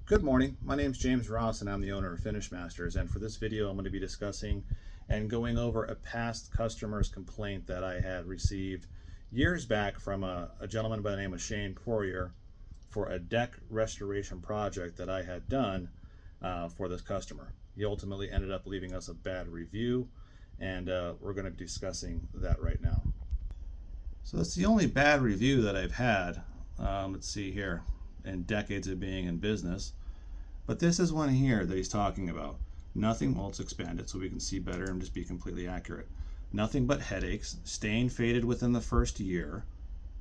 Good morning, my name is James Ross and I'm the owner of Finish Masters, and for this video I'm going to be discussing and going over a past customer's complaint that I had received years back from a gentleman by the name of Shane Poirier for a deck restoration project that I had done for this customer. He ultimately ended up leaving us a bad review, and we're going to be discussing that right now. So that's the only bad review that I've had, let's see here, in decades of being in business. But this is one here that he's talking about. Nothing, well, let's expand it so we can see better and just be completely accurate. Nothing but headaches, stain faded within the first year,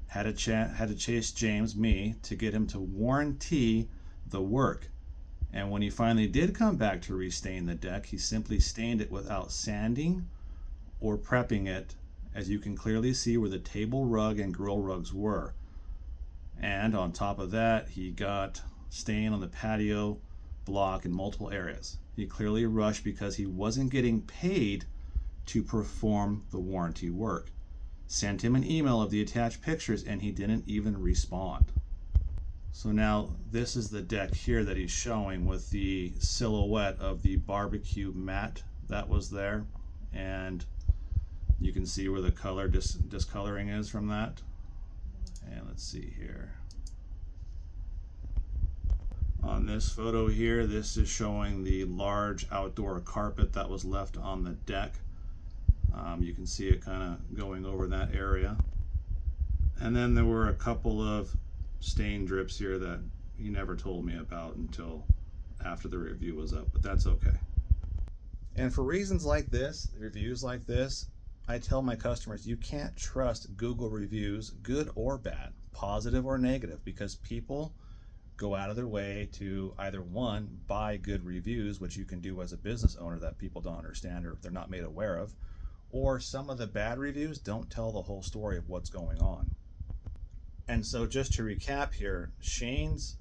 had to chase James, me, to get him to warranty the work. And when he finally did come back to restain the deck, he simply stained it without sanding or prepping it, as you can clearly see where the table rug and grill rugs were. And on top of that, he got stain on the patio block in multiple areas. He clearly rushed because he wasn't getting paid to perform the warranty work. Sent him an email of the attached pictures and he didn't even respond. So now this is the deck here that he's showing with the silhouette of the barbecue mat that was there, and you can see where the color discoloring is from that. And let's see here. On this photo here, this is showing the large outdoor carpet that was left on the deck. You can see it kind of going over that area. And then there were a couple of stain drips here that he never told me about until after the review was up, but that's okay. And for reasons like this, reviews like this, I tell my customers, you can't trust Google reviews, good or bad, positive or negative, because people go out of their way to either, one, buy good reviews, which you can do as a business owner that people don't understand or they're not made aware of, or some of the bad reviews don't tell the whole story of what's going on. And so just to recap here, Shane's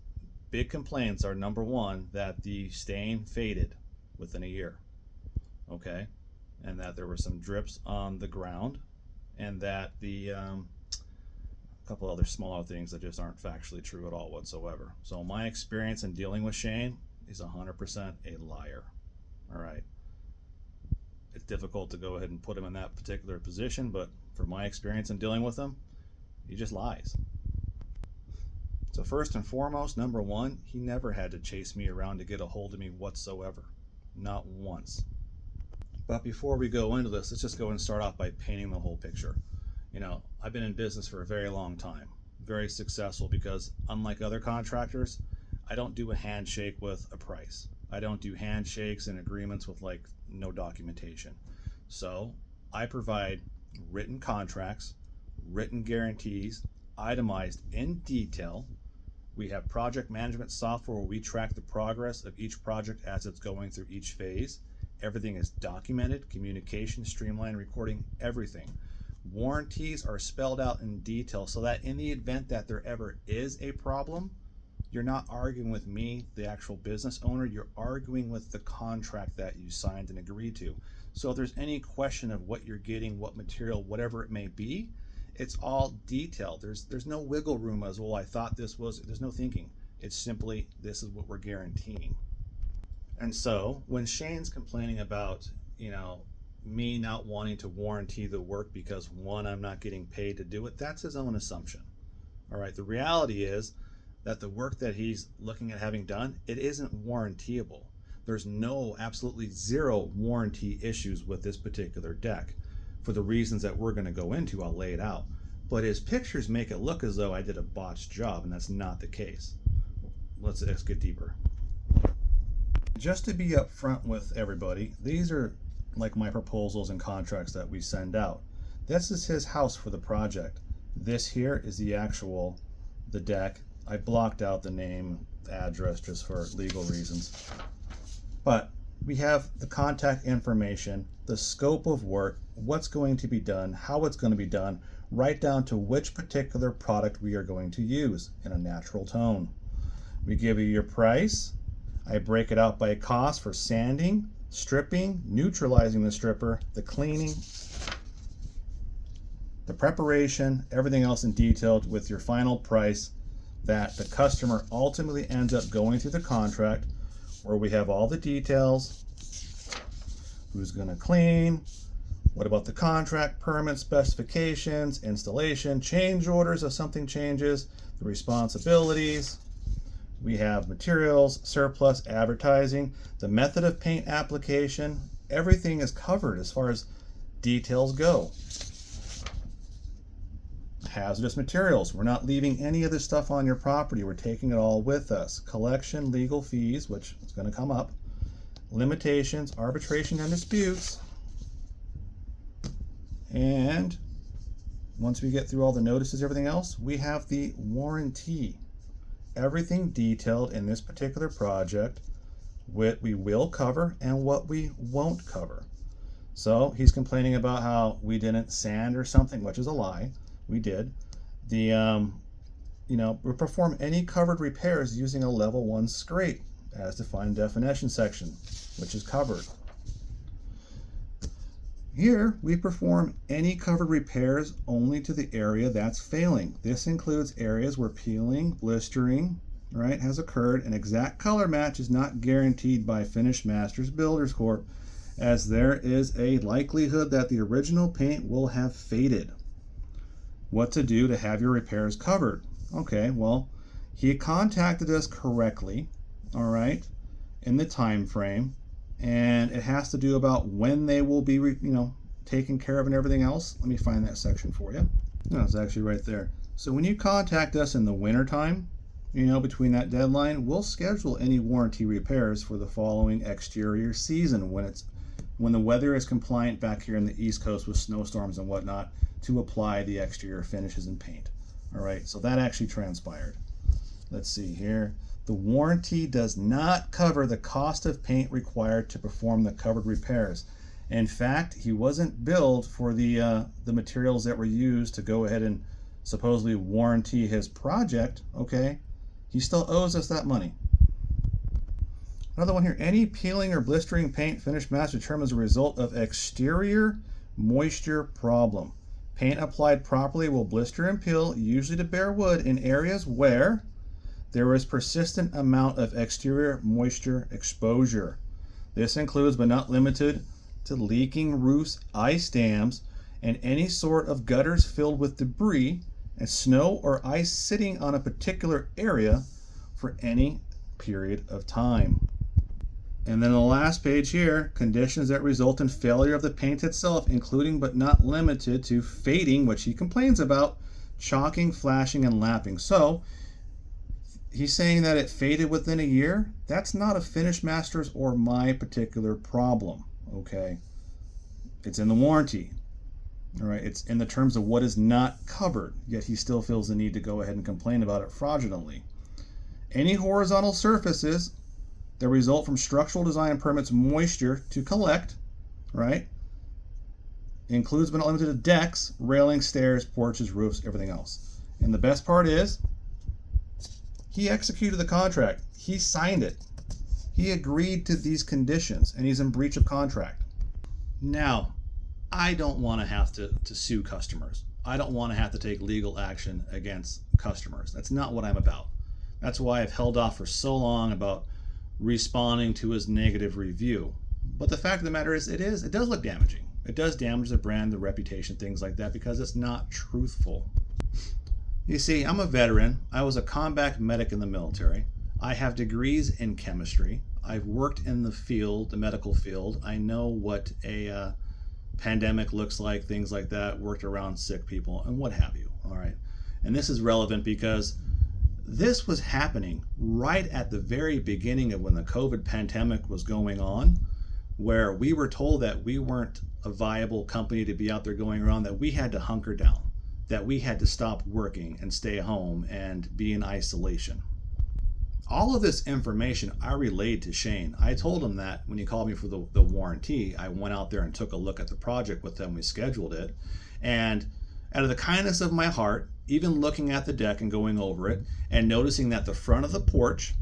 big complaints are, number one, that the stain faded within a year, okay? And that there were some drips on the ground, and that the a couple other smaller things that just aren't factually true at all whatsoever. So my experience in dealing with Shane is 100% a liar. All right. It's difficult to go ahead and put him in that particular position, but for my experience in dealing with him, he just lies. So first and foremost, number one, he never had to chase me around to get a hold of me whatsoever. Not once. But before we go into this, let's just go and start off by painting the whole picture. You know, I've been in business for a very long time, very successful, because unlike other contractors, I don't do a handshake with a price. I don't do handshakes and agreements with like no documentation. So I provide written contracts, written guarantees, itemized in detail. We have project management software where we track the progress of each project as it's going through each phase. Everything is documented, communication, streamlined, recording, everything. Warranties are spelled out in detail so that in the event that there ever is a problem, you're not arguing with me, the actual business owner, you're arguing with the contract that you signed and agreed to. So if there's any question of what you're getting, what material, whatever it may be, it's all detailed. There's no wiggle room as, well, I thought this was, there's no thinking. It's simply, this is what we're guaranteeing. And so when Shane's complaining about, you know, me not wanting to warranty the work because, one, I'm not getting paid to do it, that's his own assumption. All right, the reality is that the work that he's looking at having done, it isn't warrantyable. There's no, absolutely zero warranty issues with this particular deck for the reasons that we're going to go into. I'll lay it out. But his pictures make it look as though I did a botched job, and that's not the case. Let's get deeper. Just to be upfront with everybody, these are like my proposals and contracts that we send out. This is his house for the project. This here is the deck. I blocked out the name, address, just for legal reasons. But we have the contact information, the scope of work, what's going to be done, how it's going to be done, right down to which particular product we are going to use in a natural tone. We give you your price. I break it out by cost for sanding, stripping, neutralizing the stripper, the cleaning, the preparation, everything else in detail with your final price that the customer ultimately ends up going through the contract, where we have all the details, who's going to clean, what about the contract, permit specifications, installation, change orders if something changes, the responsibilities. We have materials, surplus, advertising, the method of paint application. Everything is covered as far as details go. Hazardous materials. We're not leaving any of this stuff on your property. We're taking it all with us. Collection, legal fees, which is going to come up. Limitations, arbitration and disputes. And once we get through all the notices, everything else, we have the warranty. Everything detailed in this particular project, what we will cover and what we won't cover. So he's complaining about how we didn't sand or something, which is a lie. We did. We perform any covered repairs using a level 1 scrape as defined in definition section, which is covered. Here we perform any covered repairs only to the area that's failing. This includes areas where peeling, blistering, right, has occurred. An exact color match is not guaranteed by Finish Masters Builders Corp, as there is a likelihood that the original paint will have faded. What to do to have your repairs covered? Okay, well, he contacted us correctly, all right, in the time frame, and it has to do about when they will be, taken care of and everything else. Let me find that section for you. No, it's actually right there. So when you contact us in the winter time, between that deadline, we'll schedule any warranty repairs for the following exterior season when the weather is compliant back here in the East Coast with snowstorms and whatnot, to apply the exterior finishes and paint. All right, so that actually transpired. Let's see here. The warranty does not cover the cost of paint required to perform the covered repairs. In fact, he wasn't billed for the materials that were used to go ahead and supposedly warranty his project. Okay, he still owes us that money. Another one here. Any peeling or blistering paint Finish Master determines a result of exterior moisture problem. Paint applied properly will blister and peel, usually to bare wood, in areas where there is persistent amount of exterior moisture exposure. This includes but not limited to leaking roofs, ice dams, and any sort of gutters filled with debris and snow or ice sitting on a particular area for any period of time. And then the last page here, conditions that result in failure of the paint itself, including but not limited to fading, which he complains about, chalking, flashing, and lapping. So he's saying that it faded within a year. That's not a Finish Masters or my particular problem, okay? It's in the warranty, all right? It's in the terms of what is not covered, yet he still feels the need to go ahead and complain about it fraudulently. Any horizontal surfaces that result from structural design permits moisture to collect, right? Includes but not limited to decks, railings, stairs, porches, roofs, everything else. And the best part is, he executed the contract. He signed it. He agreed to these conditions, and he's in breach of contract. Now, I don't want to have to sue customers. I don't want to have to take legal action against customers. That's not what I'm about. That's why I've held off for so long about responding to his negative review. But the fact of the matter is, it does look damaging. It does damage the brand, the reputation, things like that, because it's not truthful. You see, I'm a veteran. I was a combat medic in the military. I have degrees in chemistry. I've worked in the field, the medical field. I know what a pandemic looks like, things like that, worked around sick people and what have you. All right. And this is relevant because this was happening right at the very beginning of when the COVID pandemic was going on, where we were told that we weren't a viable company to be out there going around, that we had to hunker down, that we had to stop working and stay home and be in isolation. All of this information I relayed to Shane. I told him that when he called me for the warranty, I went out there and took a look at the project with him. We scheduled it. And out of the kindness of my heart, even looking at the deck and going over it and noticing that the front of the porch,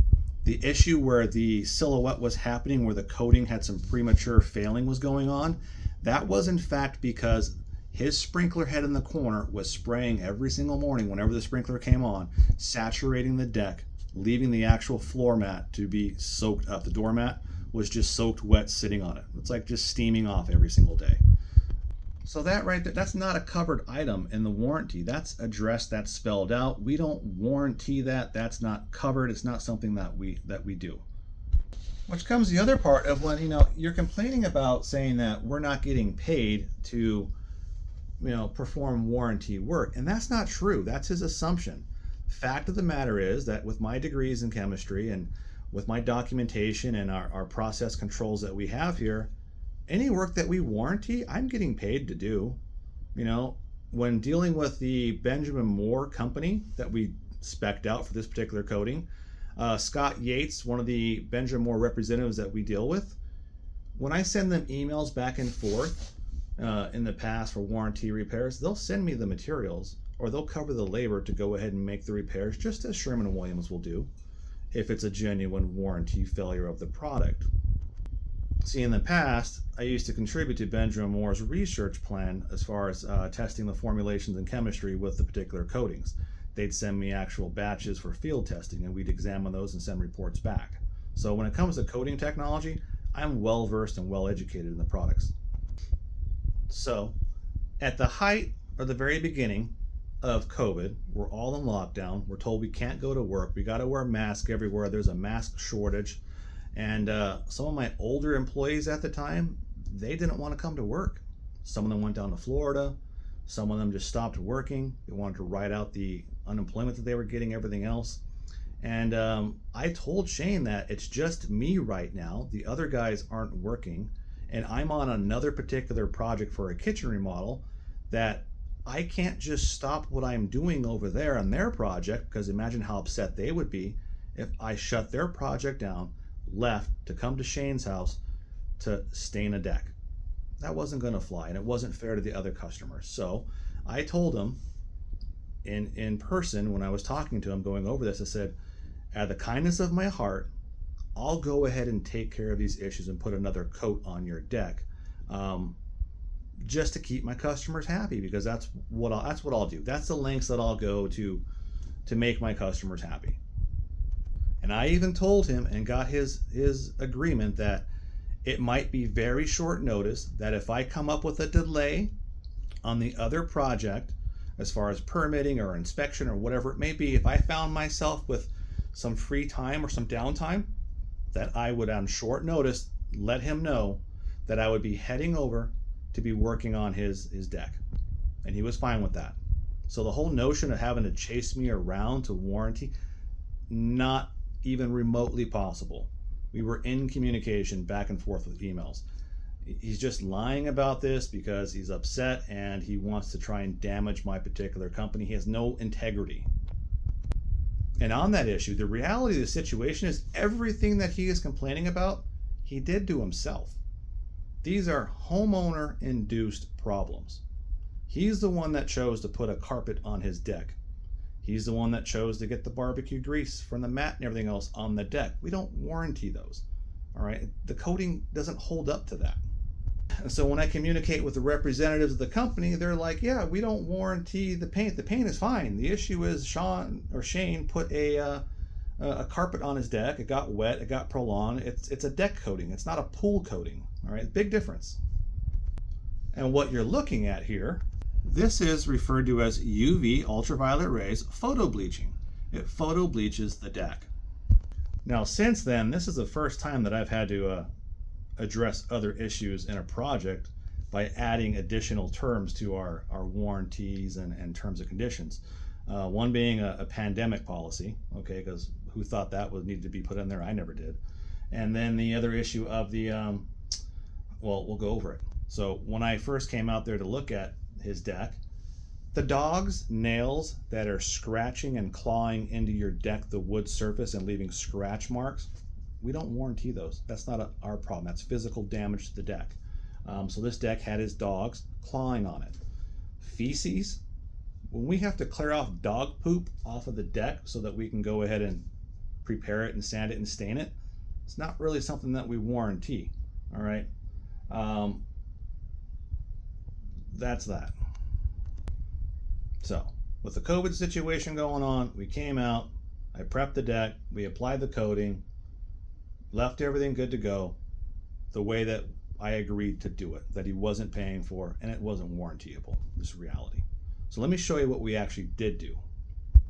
the issue where the silhouette was happening, where the coating had some premature failing was going on, that was in fact because His sprinkler head in the corner was spraying every single morning whenever the sprinkler came on, saturating the deck, leaving the actual floor mat to be soaked up. The doormat was just soaked wet sitting on it. It's like just steaming off every single day. So that right there, that's not a covered item in the warranty. That's addressed, that's spelled out. We don't warranty that. That's not covered. It's not something that we do. Which comes the other part of when, you're complaining about saying that we're not getting paid to, perform warranty work. And that's not true. That's his assumption. Fact of the matter is that with my degrees in chemistry and with my documentation and our process controls that we have here, any work that we warranty, I'm getting paid to do. When dealing with the Benjamin Moore company that we spec'd out for this particular coating, Scott Yates, one of the Benjamin Moore representatives that we deal with, when I send them emails back and forth in the past for warranty repairs, they'll send me the materials or they'll cover the labor to go ahead and make the repairs, just as Sherwin-Williams will do if it's a genuine warranty failure of the product. See, in the past, I used to contribute to Benjamin Moore's research plan as far as testing the formulations in chemistry with the particular coatings. They'd send me actual batches for field testing, and we'd examine those and send reports back. So when it comes to coating technology, I'm well versed and well educated in the products. So at the height or the very beginning of COVID, we're all in lockdown. We're told we can't go to work. We got to wear masks everywhere. There's a mask shortage. And some of my older employees at the time, they didn't want to come to work. Some of them went down to Florida. Some of them just stopped working. They wanted to ride out the unemployment that they were getting, everything else. And I told Shane that it's just me right now. The other guys aren't working. And I'm on another particular project for a kitchen remodel that I can't just stop what I'm doing over there on their project, because imagine how upset they would be if I shut their project down, left to come to Shane's house to stain a deck. That wasn't going to fly, and it wasn't fair to the other customers. So I told him in person when I was talking to him going over this, I said, out of the kindness of my heart, I'll go ahead and take care of these issues and put another coat on your deck, just to keep my customers happy, because that's what I'll do. That's the lengths that I'll go to make my customers happy. And I even told him and got his agreement that it might be very short notice, that if I come up with a delay on the other project, as far as permitting or inspection or whatever it may be, if I found myself with some free time or some downtime, that I would on short notice let him know that I would be heading over to be working on his deck. And he was fine with that. So the whole notion of having to chase me around to warranty, not even remotely possible. We were in communication back and forth with emails. He's just lying about this because he's upset and he wants to try and damage my particular company. He has no integrity. And on that issue, the reality of the situation is everything that he is complaining about, he did to himself. These are homeowner-induced problems. He's the one that chose to put a carpet on his deck. He's the one that chose to get the barbecue grease from the mat and everything else on the deck. We don't warranty those, all right? The coating doesn't hold up to that. And so when I communicate with the representatives of the company, they're like, yeah, we don't warranty the paint. The paint is fine. The issue is Shane put a carpet on his deck. It got wet. It got prolonged. It's a deck coating. It's not a pool coating, all right? Big difference. And what you're looking at here, this is referred to as UV, ultraviolet rays, photo bleaching. It photo bleaches the deck. Now, since then, this is the first time that I've had to address other issues in a project by adding additional terms to our warranties and terms and conditions. One being a pandemic policy, okay, because who thought that would need to be put in there? I never did. And then the other issue of the, well, we'll go over it. So when I first came out there to look at his deck, the dog's nails that are scratching and clawing into your deck, the wood surface, and leaving scratch marks, we don't warranty those. That's not our problem. That's physical damage to the deck. So this deck had his dogs clawing on it. Feces, when we have to clear off dog poop off of the deck so that we can go ahead and prepare it and sand it and stain it, it's not really something that we warranty, all right? That's that. So with the COVID situation going on, we came out, I prepped the deck, we applied the coating, left everything good to go the way that I agreed to do it, that he wasn't paying for, and it wasn't warrantyable. This is reality. So let me show you what we actually did do.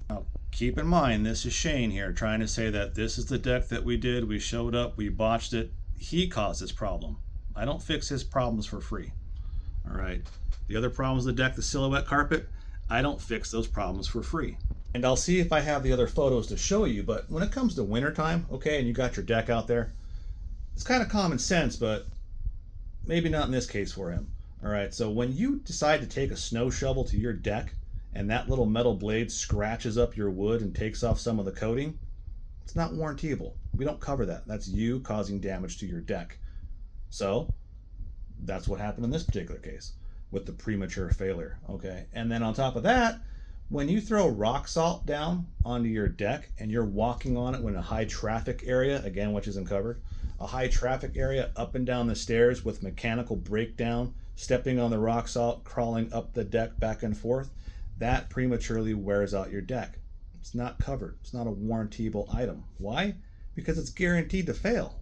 Now, keep in mind, this is Shane here trying to say that this is the deck that we did, we showed up, we botched it. He caused this problem. I don't fix his problems for free. All right. The other problems with the deck, the silhouette carpet, I don't fix those problems for free. And I'll see if I have the other photos to show you, but when it comes to wintertime, okay, and you got your deck out there, it's kind of common sense, but maybe not in this case for him. All right, so when you decide to take a snow shovel to your deck and that little metal blade scratches up your wood and takes off some of the coating, it's not warrantyable. We don't cover that. That's you causing damage to your deck. So that's what happened in this particular case with the premature failure, okay? And then on top of that, when you throw rock salt down onto your deck and you're walking on it in a high traffic area, again, which isn't covered, a high traffic area up and down the stairs with mechanical breakdown, stepping on the rock salt, crawling up the deck back and forth, that prematurely wears out your deck. It's not covered. It's not a warrantyable item. Why? Because it's guaranteed to fail.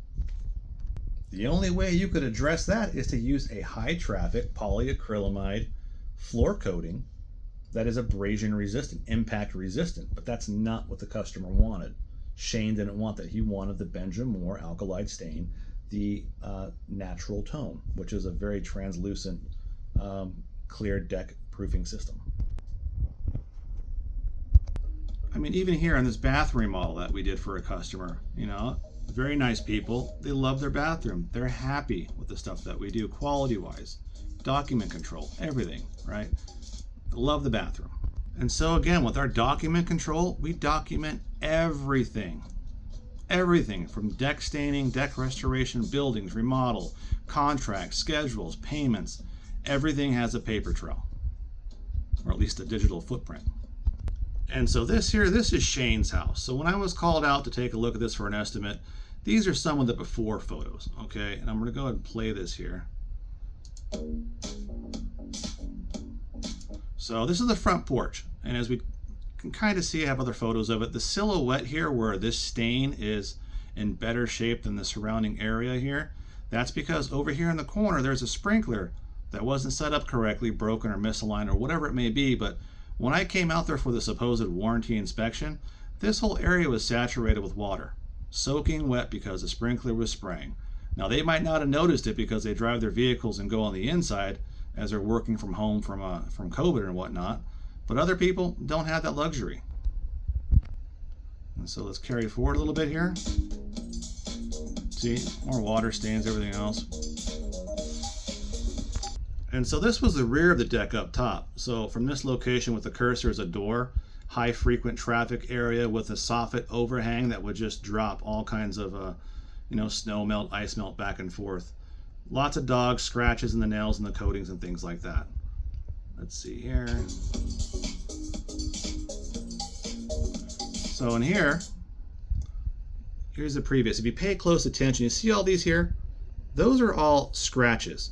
The only way you could address that is to use a high traffic polyacrylamide floor coating that is abrasion resistant, impact resistant, but that's not what the customer wanted. Shane didn't want that. He wanted the Benjamin Moore alkali stain, the natural tone, which is a very translucent, clear deck proofing system. I mean, even here on this bathroom remodel that we did for a customer, you know, very nice people. They love their bathroom. They're happy with the stuff that we do, quality-wise, document control, everything, right? Love the bathroom. And so again, with our document control, we document everything. Everything from deck staining, deck restoration, buildings, remodel, contracts, schedules, payments. Everything has a paper trail, or at least a digital footprint. And so this is Shane's house. So when I was called out to take a look at this for an estimate, these are some of the before photos, okay? And I'm gonna go ahead and play this here. So this is the front porch. And as we can kind of see, I have other photos of it. The silhouette here where this stain is in better shape than the surrounding area here, that's because over here in the corner, there's a sprinkler that wasn't set up correctly, broken or misaligned or whatever it may be. But when I came out there for the supposed warranty inspection, this whole area was saturated with water, soaking wet because the sprinkler was spraying. Now they might not have noticed it because they drive their vehicles and go on the inside as they're working from home from COVID and whatnot, but other people don't have that luxury. And so let's carry forward a little bit here. See, more water stains, everything else. And so this was the rear of the deck up top. So from this location with the cursor is a door, high frequent traffic area with a soffit overhang that would just drop all kinds of snow melt, ice melt back and forth. Lots of dogs, scratches in the nails and the coatings and things like that. Let's see here. So in here, here's the previous. If you pay close attention, you see all these here? Those are all scratches.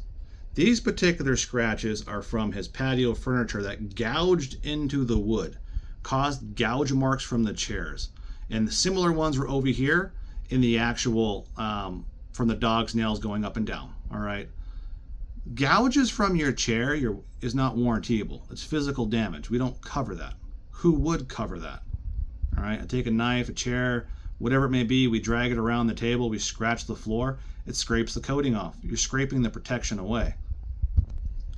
These particular scratches are from his patio furniture that gouged into the wood, caused gouge marks from the chairs. And the similar ones were over here in the actual, from the dog's nails going up and down, all right? Gouges from your chair is not warrantyable. It's physical damage. We don't cover that. Who would cover that? All right, I take a knife, a chair, whatever it may be, we drag it around the table, we scratch the floor, it scrapes the coating off. You're scraping the protection away.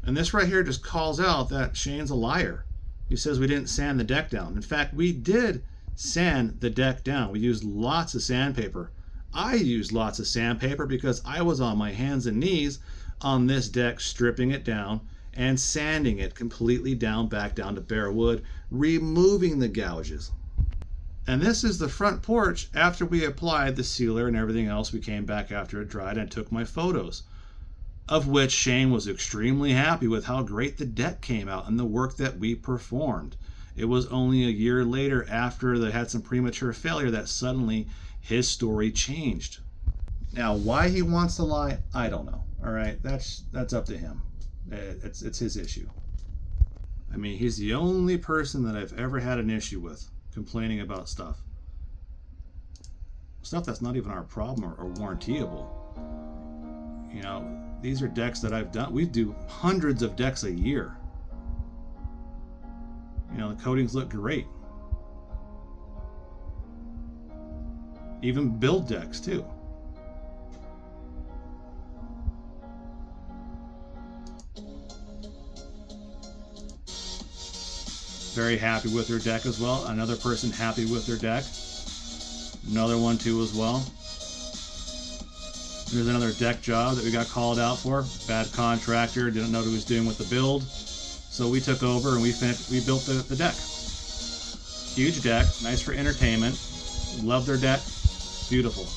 And this right here just calls out that Shane's a liar. He says we didn't sand the deck down. In fact, we did sand the deck down. We used lots of sandpaper. I used lots of sandpaper because I was on my hands and knees on this deck, stripping it down and sanding it completely down, back down to bare wood, removing the gouges. And this is the front porch after we applied the sealer and everything else. We came back after it dried and took my photos, of which Shane was extremely happy with how great the deck came out and the work that we performed. It was only a year later, after they had some premature failure, that suddenly his story changed. Now, why he wants to lie, I don't know. All right, that's up to him. It's his issue. I mean, he's the only person that I've ever had an issue with complaining about stuff. Stuff that's not even our problem or warrantyable. You know, these are decks that I've done. We do hundreds of decks a year. You know, the coatings look great. Even build decks too. Very happy with their deck as well. Another person happy with their deck. Another one too as well. There's another deck job that we got called out for. Bad contractor, didn't know what he was doing with the build. So we took over and we built the deck. Huge deck, nice for entertainment. Love their deck, beautiful.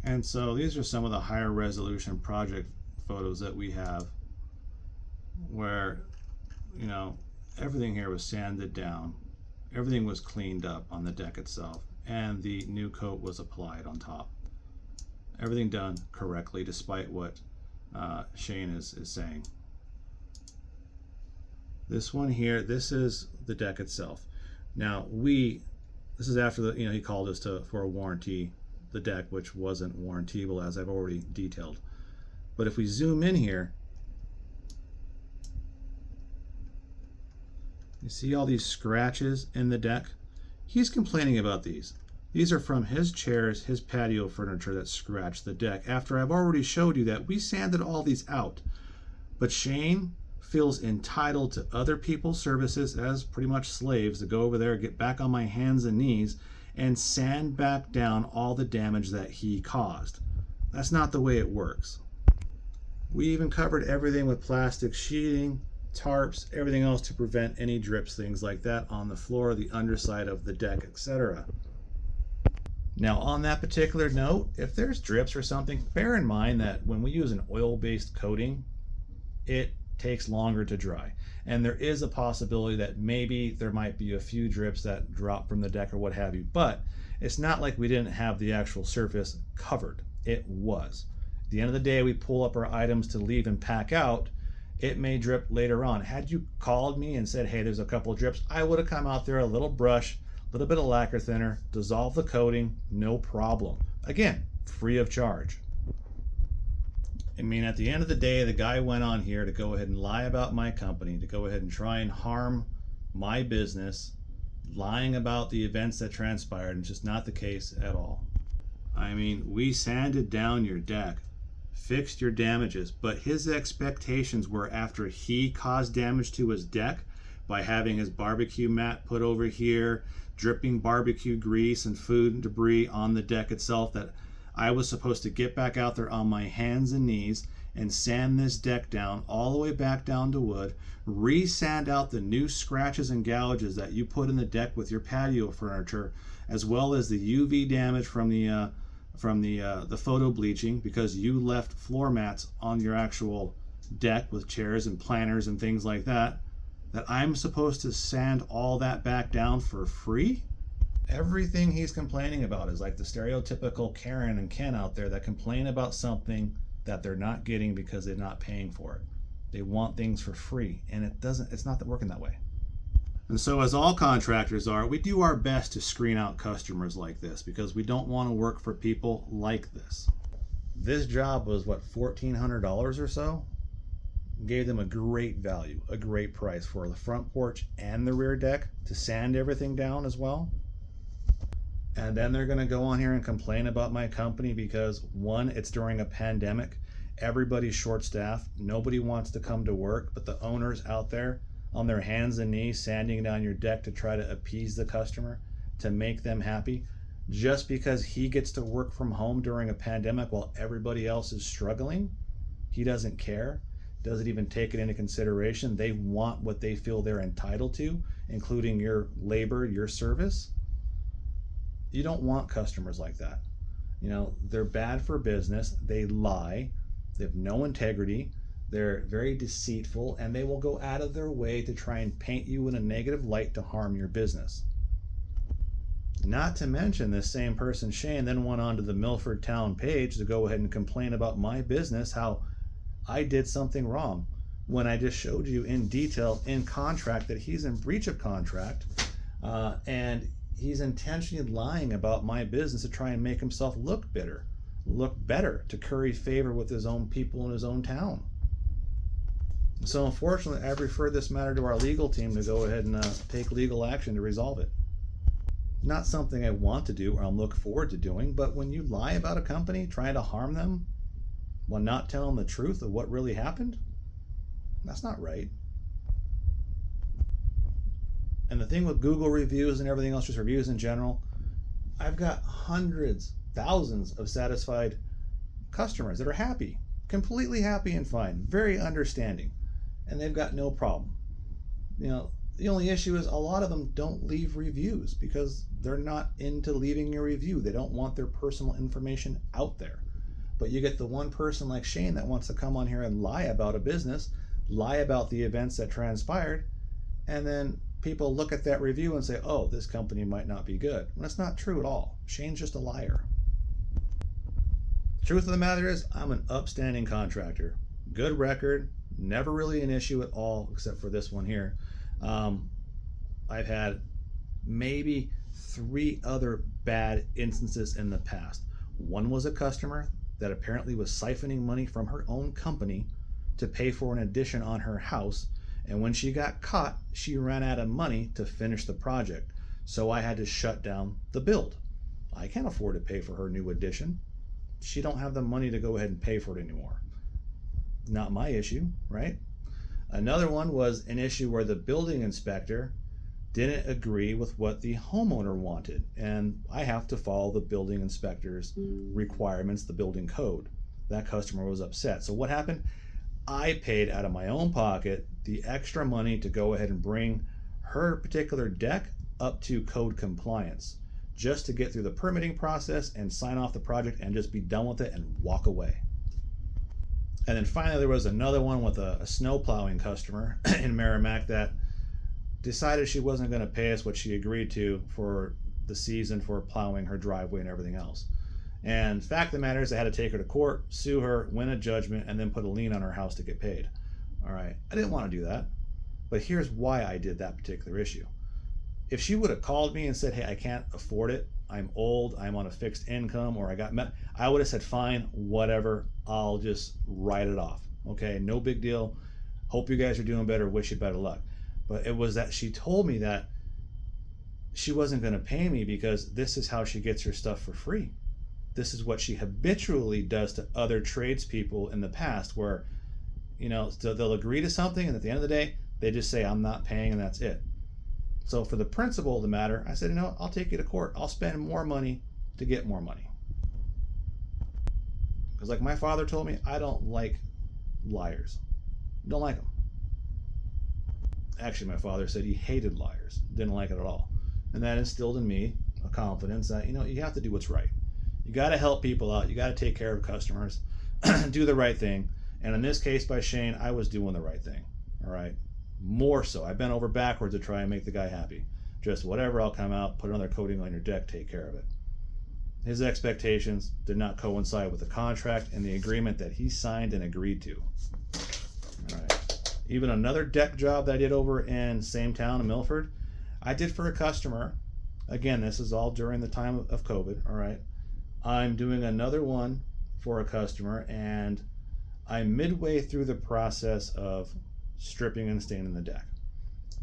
And so these are some of the higher resolution project photos that we have where, you know, everything here was sanded down. Everything was cleaned up on the deck itself, and the new coat was applied on top. Everything done correctly, despite what Shane is saying. This one here, this is the deck itself. Now this is after the, you know, he called us for a warranty, the deck, which wasn't warrantable, as I've already detailed. But if we zoom in here, you see all these scratches in the deck? He's complaining about these. These are from his chairs, his patio furniture that scratched the deck, after I've already showed you that we sanded all these out. But Shane feels entitled to other people's services as pretty much slaves to go over there, get back on my hands and knees, and sand back down all the damage that he caused. That's not the way it works. We even covered everything with plastic sheeting, tarps, everything else to prevent any drips, things like that on the floor, the underside of the deck, etc. Now on that particular note, if there's drips or something, bear in mind that when we use an oil-based coating, it takes longer to dry. And there is a possibility that maybe there might be a few drips that drop from the deck or what have you, but it's not like we didn't have the actual surface covered. It was. At the end of the day, we pull up our items to leave and pack out. It may drip later on. Had you called me and said, hey, there's a couple of drips, I would have come out there, a little brush, a little bit of lacquer thinner, dissolve the coating, no problem. Again, free of charge. I mean, at the end of the day, the guy went on here to go ahead and lie about my company, to go ahead and try and harm my business, lying about the events that transpired, and it's just not the case at all. I mean, we sanded down your deck, fixed your damages, but his expectations were, after he caused damage to his deck by having his barbecue mat put over here, dripping barbecue grease and food and debris on the deck itself, that I was supposed to get back out there on my hands and knees and sand this deck down all the way back down to wood, re-sand out the new scratches and gouges that you put in the deck with your patio furniture, as well as the UV damage from the photo bleaching, because you left floor mats on your actual deck with chairs and planters and things like that, that I'm supposed to sand all that back down for free? Everything he's complaining about is like the stereotypical Karen and Ken out there that complain about something that they're not getting because they're not paying for it. They want things for free, and it's not working that way. And so, as all contractors are, we do our best to screen out customers like this because we don't want to work for people like this. This job was what, $1,400 or so? Gave them a great value, a great price for the front porch and the rear deck to sand everything down as well. And then they're going to go on here and complain about my company because, one, it's during a pandemic. Everybody's short-staffed. Nobody wants to come to work, but the owners out there on their hands and knees sanding down your deck to try to appease the customer, to make them happy, just because he gets to work from home during a pandemic while everybody else is struggling. He doesn't care, doesn't even take it into consideration. They want what they feel they're entitled to, including your labor, your service. You don't want customers like that. You know, they're bad for business. They lie. They have no integrity. They're very deceitful, and they will go out of their way to try and paint you in a negative light to harm your business. Not to mention, this same person, Shane, then went on to the Milford Town page to go ahead and complain about my business, how I did something wrong. when I just showed you in detail in contract that he's in breach of contract, and he's intentionally lying about my business to try and make himself look better, to curry favor with his own people in his own town. So unfortunately, I've referred this matter to our legal team to go ahead and take legal action to resolve it. Not something I want to do or I'm looking forward to doing, but when you lie about a company, trying to harm them while not telling the truth of what really happened, that's not right. And the thing with Google reviews and everything else, just reviews in general, I've got hundreds, thousands of satisfied customers that are happy, completely happy and fine, very understanding, and they've got no problem. You know, the only issue is a lot of them don't leave reviews because they're not into leaving a review. They don't want their personal information out there. But you get the one person like Shane that wants to come on here and lie about a business, lie about the events that transpired, and then people look at that review and say, oh, this company might not be good. Well, that's not true at all. Shane's just a liar. Truth of the matter is, I'm an upstanding contractor. Good record, never really an issue at all, except for this one here. I've had maybe 3 other bad instances in the past. One was a customer that apparently was siphoning money from her own company to pay for an addition on her house, and when she got caught, she ran out of money to finish the project, so I had to shut down the build. I can't afford to pay for her new addition. She don't have the money to go ahead and pay for it anymore. Not my issue, right? Another one was an issue where the building inspector didn't agree with what the homeowner wanted, and I have to follow the building inspector's requirements, the building code. That customer was upset. So what happened? I paid out of my own pocket the extra money to go ahead and bring her particular deck up to code compliance, just to get through the permitting process and sign off the project and just be done with it and walk away. And then finally, there was another one with a snow plowing customer in Merrimack that decided she wasn't going to pay us what she agreed to for the season for plowing her driveway and everything else. And fact of the matter is, I had to take her to court, sue her, win a judgment, and then put a lien on her house to get paid. All right, I didn't want to do that, but here's why I did that particular issue. If she would have called me and said, hey, I can't afford it, I'm old, I'm on a fixed income, or I would have said, fine, whatever, I'll just write it off. Okay, no big deal. Hope you guys are doing better, wish you better luck. But it was that she told me that she wasn't going to pay me because this is how she gets her stuff for free. This is what she habitually does to other tradespeople in the past, where, you know, so they'll agree to something and at the end of the day, they just say, I'm not paying, and that's it. So for the principle of the matter, I said, you know, I'll take you to court. I'll spend more money to get more money. Because like my father told me, I don't like liars. Don't like them. Actually, my father said he hated liars. Didn't like it at all. And that instilled in me a confidence that, you know, you have to do what's right. You got to help people out. You got to take care of customers. Do the right thing. And in this case by Shane, I was doing the right thing. All right. More so. I bent over backwards to try and make the guy happy. Just whatever, I'll come out, put another coating on your deck, take care of it. His expectations did not coincide with the contract and the agreement that he signed and agreed to. All right. Even another deck job that I did over in same town in Milford, I did for a customer. Again, this is all during the time of COVID. All right. I'm doing another one for a customer, and I'm midway through the process of stripping and staining the deck.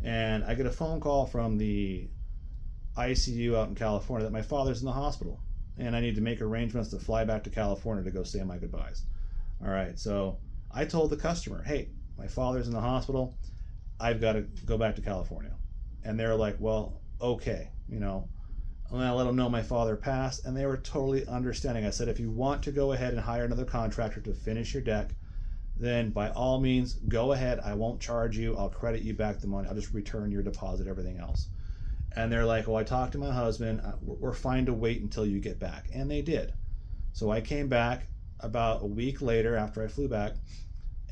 And I get a phone call from the ICU out in California that my father's in the hospital, and I need to make arrangements to fly back to California to go say my goodbyes. All right, so I told the customer, hey, my father's in the hospital, I've got to go back to California. And they're like, well, okay, you know. And I let them know my father passed, and they were totally understanding. I said, if you want to go ahead and hire another contractor to finish your deck, then by all means, go ahead. I won't charge you. I'll credit you back the money. I'll just return your deposit, everything else. And they're like, well, I talked to my husband. We're fine to wait until you get back. And they did. So I came back about a week later after I flew back,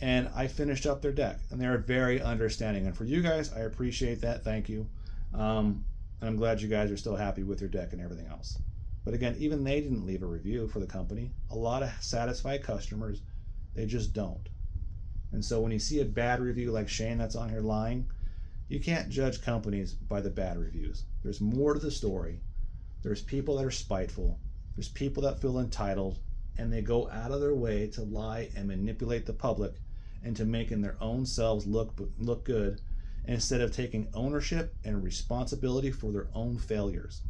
and I finished up their deck. And they're very understanding. And for you guys, I appreciate that. Thank you. And I'm glad you guys are still happy with your deck and everything else. But again, even they didn't leave a review for the company. A lot of satisfied customers, they just don't. And so when you see a bad review like Shane that's on here lying, you can't judge companies by the bad reviews. There's more to the story. There's people that are spiteful. There's people that feel entitled, and they go out of their way to lie and manipulate the public into making their own selves look good, instead of taking ownership and responsibility for their own failures.